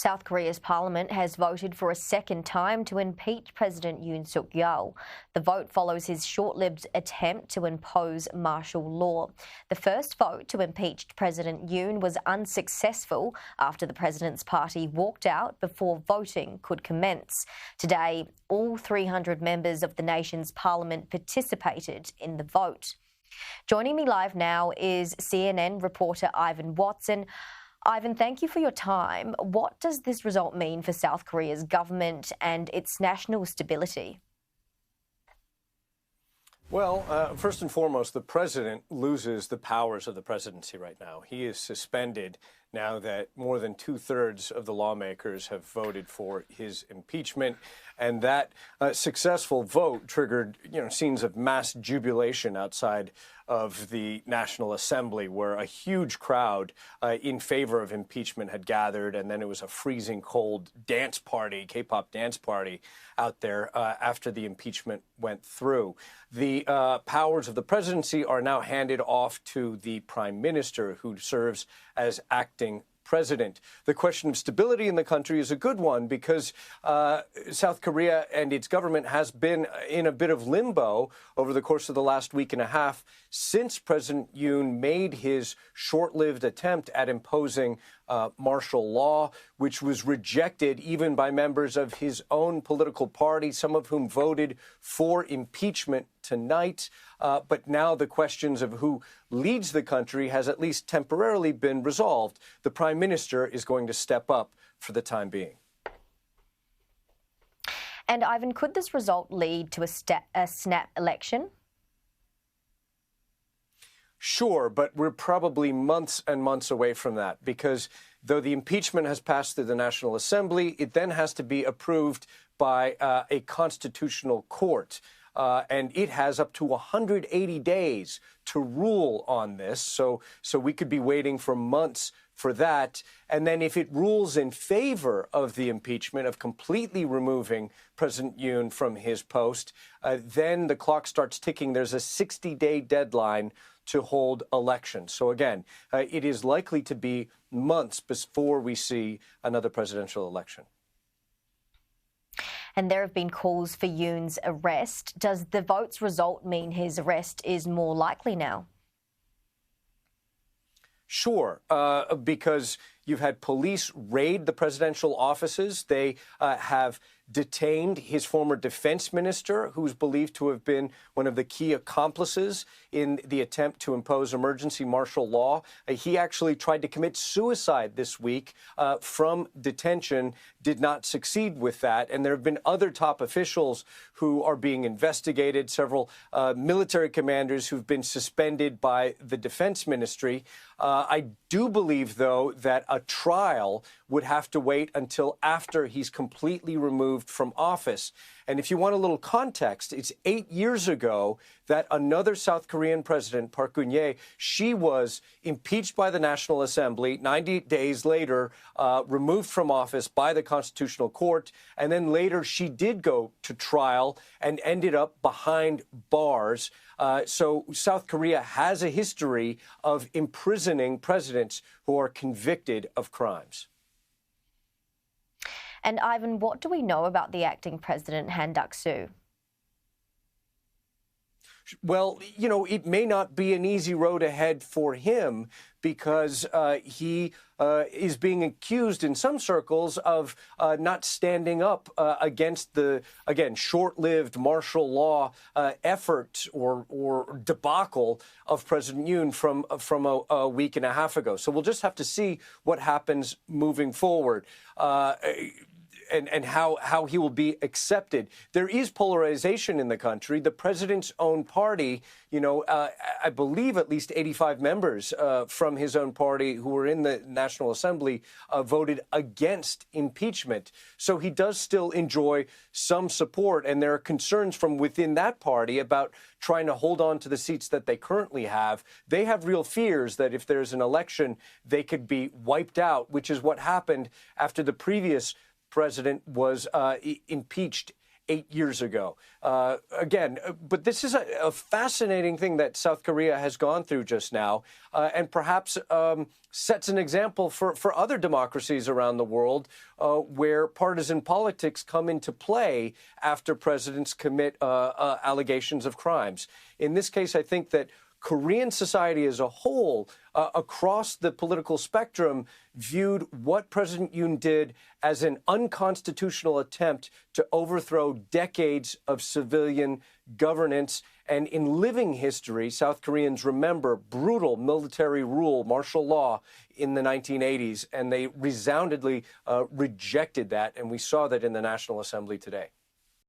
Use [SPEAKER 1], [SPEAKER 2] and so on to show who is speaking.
[SPEAKER 1] South Korea's parliament has voted for a second time to impeach President Yoon Suk Yeol. The vote follows his short-lived attempt to impose martial law. The first vote to impeach President Yoon was unsuccessful after the president's party walked out before voting could commence. Today, all 300 members of the nation's parliament participated in the vote. Joining me live now is CNN reporter Ivan Watson. Ivan, thank you for your time. What does this result mean for South Korea's government and its national stability?
[SPEAKER 2] Well, first and foremost, the president loses the powers of the presidency right now. He is suspended now that more than two-thirds of the lawmakers have voted for his impeachment. And that successful vote triggered, scenes of mass jubilation outside of the National Assembly, where a huge crowd in favor of impeachment had gathered. And then it was a freezing cold dance party, K-pop dance party out there after the impeachment went through. The powers of the presidency are now handed off to the prime minister, who serves as acting president. The question of stability in the country is a good one because South Korea and its government has been in a bit of limbo over the course of the last week and a half since President Yoon made his short-lived attempt at imposing martial law, which was rejected even by members of his own political party, some of whom voted for impeachment tonight. But now the questions of who leads the country has at least temporarily been resolved. The prime minister is going to step up for the time being.
[SPEAKER 1] And Ivan, could this result lead to a snap election?
[SPEAKER 2] Sure, but we're probably months and months away from that because though the impeachment has passed through the National Assembly, it then has to be approved by a constitutional court. And it has up to 180 days to rule on this. So we could be waiting for months for that. And then if it rules in favor of the impeachment, of completely removing President Yoon from his post, then the clock starts ticking. There's a 60-day deadline to hold elections. So again, it is likely to be months before we see another presidential election.
[SPEAKER 1] And there have been calls for Yoon's arrest. Does the vote's result mean his arrest is more likely now? Sure,
[SPEAKER 2] because you've had police raid the presidential offices. They have detained his former defense minister, who's believed to have been one of the key accomplices in the attempt to impose emergency martial law. He actually tried to commit suicide this week from detention, did not succeed with that. And there have been other top officials who are being investigated, several military commanders who've been suspended by the defense ministry. I do believe, though, that a trial would have to wait until after he's completely removed from office. And if you want a little context, it's 8 years ago that another South Korean president, Park Geun-hye, she was impeached by the National Assembly, 90 days later, removed from office by the Constitutional Court. And then later she did go to trial and ended up behind bars. So South Korea has a history of imprisoning presidents who are convicted of crimes.
[SPEAKER 1] And Ivan, what do we know about the acting president, Han Duck-soo?
[SPEAKER 2] Well, it may not be an easy road ahead for him because he is being accused in some circles of not standing up against the, again, short-lived martial law effort or debacle of President Yoon from a week and a half ago. So we'll just have to see what happens moving forward. And how he will be accepted. There is polarization in the country. The president's own party, I believe at least 85 members from his own party who were in the National Assembly voted against impeachment. So he does still enjoy some support. And there are concerns from within that party about trying to hold on to the seats that they currently have. They have real fears that if there's an election, they could be wiped out, which is what happened after the previous president was impeached 8 years ago. But this is a fascinating thing that South Korea has gone through just now, and perhaps sets an example for other democracies around the world where partisan politics come into play after presidents commit allegations of crimes. In this case, I think that Korean society as a whole, across the political spectrum, viewed what President Yoon did as an unconstitutional attempt to overthrow decades of civilian governance. And in living history, South Koreans remember brutal military rule, martial law in the 1980s, and they resoundingly rejected that. And we saw that in the National Assembly today.